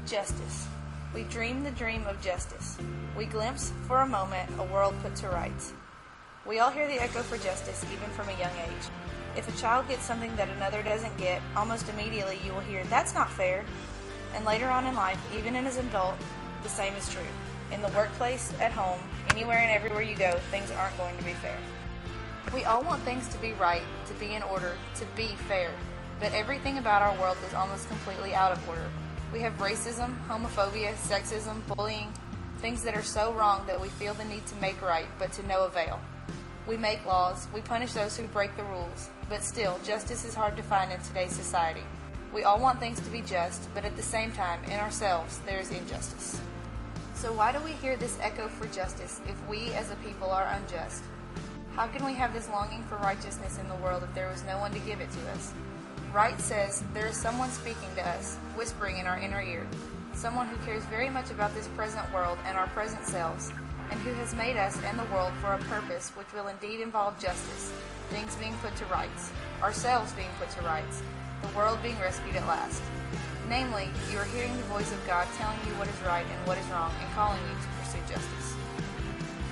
Justice. We dream the dream of justice. We glimpse, for a moment, a world put to rights. We all hear the echo for justice, even from a young age. If a child gets something that another doesn't get, almost immediately you will hear, "That's not fair." And later on in life, even as an adult, the same is true. In the workplace, at home, anywhere and everywhere you go, things aren't going to be fair. We all want things to be right, to be in order, to be fair. But everything about our world is almost completely out of order. We have racism, homophobia, sexism, bullying, things that are so wrong that we feel the need to make right, but to no avail. We make laws, we punish those who break the rules, but still, justice is hard to find in today's society. We all want things to be just, but at the same time, in ourselves, there is injustice. So why do we hear this echo for justice if we as a people are unjust? How can we have this longing for righteousness in the world if there was no one to give it to us? Right says, there is someone speaking to us, whispering in our inner ear, someone who cares very much about this present world and our present selves, and who has made us and the world for a purpose which will indeed involve justice, things being put to rights, ourselves being put to rights, the world being rescued at last. Namely, you are hearing the voice of God telling you what is right and what is wrong and calling you to pursue justice.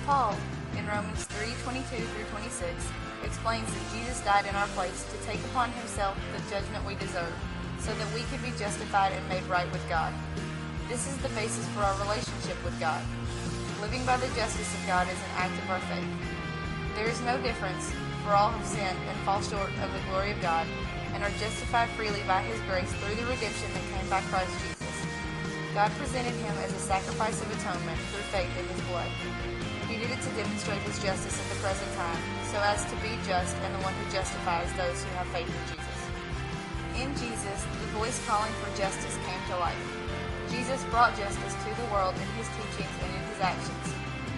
Paul, in Romans 3:22-26, explains that Jesus died in our place to take upon himself the judgment we deserve, so that we could be justified and made right with God. This is the basis for our relationship with God. Living by the justice of God is an act of our faith. There is no difference, for all have sinned and fall short of the glory of God, and are justified freely by His grace through the redemption that came by Christ Jesus. God presented Him as a sacrifice of atonement through faith in His blood. He did it to demonstrate His justice at the present time, so as to be just and the one who justifies those who have faith in Jesus. In Jesus, the voice calling for justice came to life. Jesus brought justice to the world in His teachings and in His actions.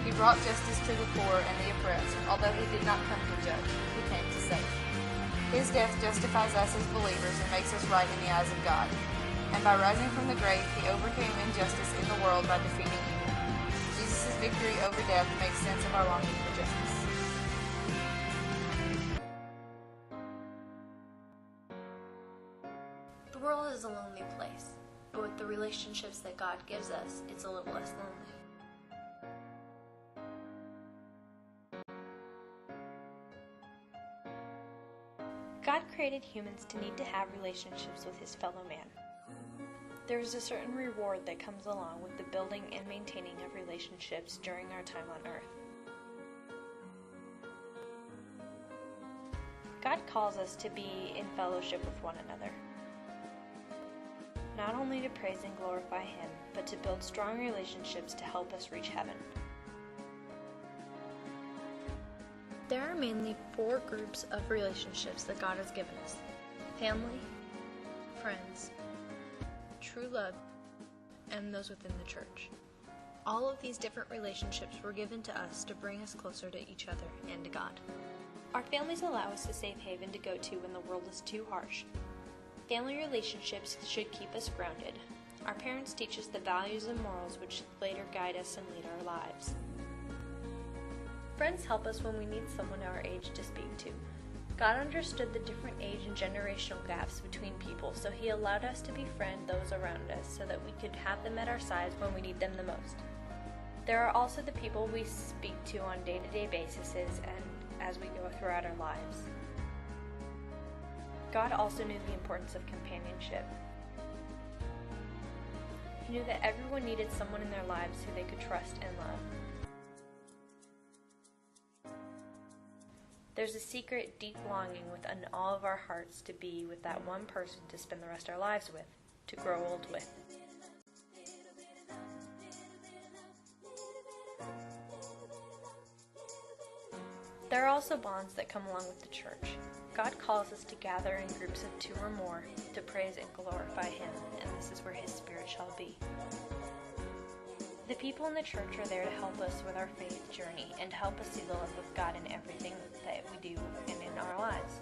He brought justice to the poor and the oppressed, although He did not come to judge, He came to save. His death justifies us as believers and makes us right in the eyes of God. And by rising from the grave, He overcame injustice in the world by defeating evil. Jesus' victory over death makes sense of our longing for justice. The world is a lonely place, but with the relationships that God gives us, it's a little less lonely. God created humans to need to have relationships with his fellow man. There is a certain reward that comes along with the building and maintaining of relationships during our time on earth. God calls us to be in fellowship with one another, not only to praise and glorify Him, but to build strong relationships to help us reach heaven. There are mainly 4 groups of relationships that God has given us: family, friends, true love, and those within the church. All of these different relationships were given to us to bring us closer to each other and to God. Our families allow us a safe haven to go to when the world is too harsh. Family relationships should keep us grounded. Our parents teach us the values and morals which later guide us and lead our lives. Friends help us when we need someone our age to speak to. God understood the different age and generational gaps between people, so He allowed us to befriend those around us so that we could have them at our sides when we need them the most. There are also the people we speak to on day-to-day basis and as we go throughout our lives. God also knew the importance of companionship. He knew that everyone needed someone in their lives who they could trust and love. There's a secret, deep longing within all of our hearts to be with that one person to spend the rest of our lives with, to grow old with. There are also bonds that come along with the church. God calls us to gather in groups of 2 or more to praise and glorify Him, and this is where His Spirit shall be. The people in the church are there to help us with our faith journey and to help us see the love of God in everything that we do and in our lives.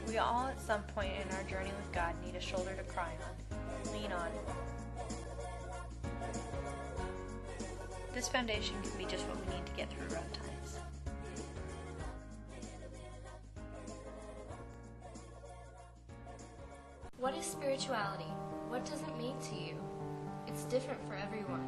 We all at some point in our journey with God need a shoulder to cry on, lean on. This foundation can be just what we need to get through rough times. What is spirituality? What does it mean to you? It's different for everyone.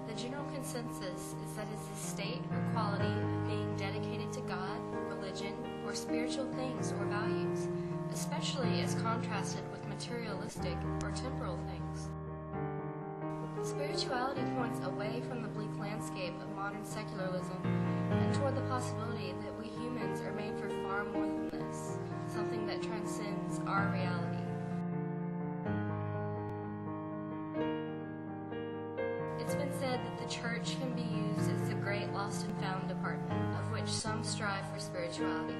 The general consensus is that it's a state or quality of being dedicated to God, religion, or spiritual things or values, especially as contrasted with materialistic or temporal things. Spirituality points away from the bleak landscape of modern secularism and toward the possibility that we humans are made for far more than this, something that transcends our reality. It's been said that the church can be used as the great lost and found department, of which some strive for spirituality.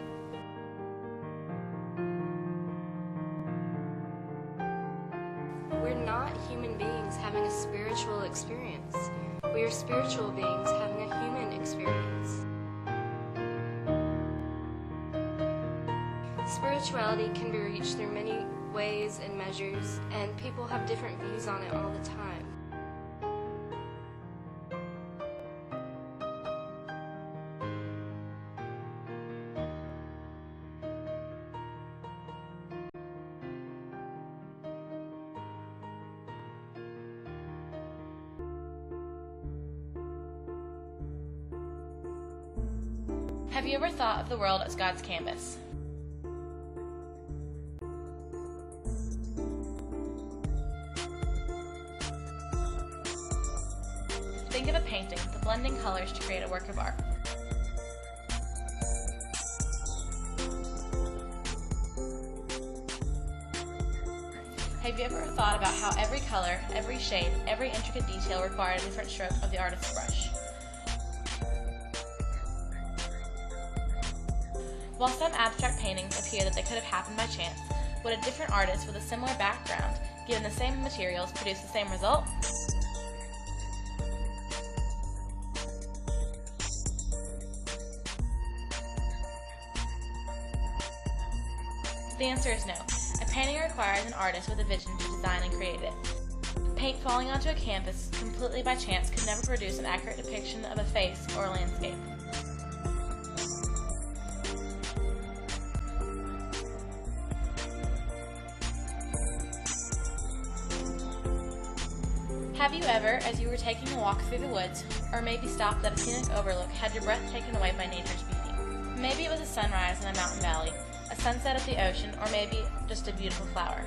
We're not human beings having a spiritual experience. We are spiritual beings having a human experience. Spirituality can be reached through many ways and measures, and people have different views on it all the time. Have you ever thought of the world as God's canvas? Think of a painting, the blending colors to create a work of art. Have you ever thought about how every color, every shade, every intricate detail required a different stroke of the artist's brush? While some abstract paintings appear that they could have happened by chance, would a different artist with a similar background, given the same materials, produce the same result? The answer is no. A painting requires an artist with a vision to design and create it. Paint falling onto a canvas completely by chance could never produce an accurate depiction of a face or a landscape. Have you ever, as you were taking a walk through the woods, or maybe stopped at a scenic overlook, had your breath taken away by nature's beauty? Maybe it was a sunrise in a mountain valley, a sunset at the ocean, or maybe just a beautiful flower.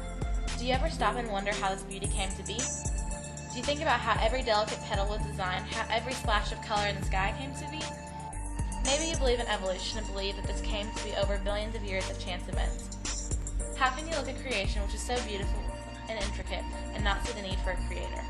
Do you ever stop and wonder how this beauty came to be? Do you think about how every delicate petal was designed, how every splash of color in the sky came to be? Maybe you believe in evolution and believe that this came to be over billions of years of chance events. How can you look at creation, which is so beautiful and intricate, and not see the need for a creator?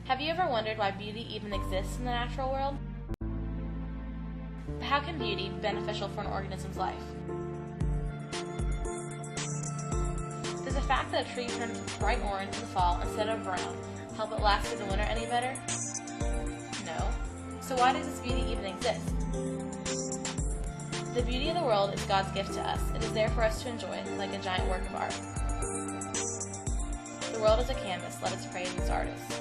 Have you ever wondered why beauty even exists in the natural world? But how can beauty be beneficial for an organism's life? Does the fact that a tree turns bright orange in the fall instead of brown help it last through the winter any better? No. So why does this beauty even exist? The beauty of the world is God's gift to us. It is there for us to enjoy, like a giant work of art. The world is a canvas. Let us praise its artists.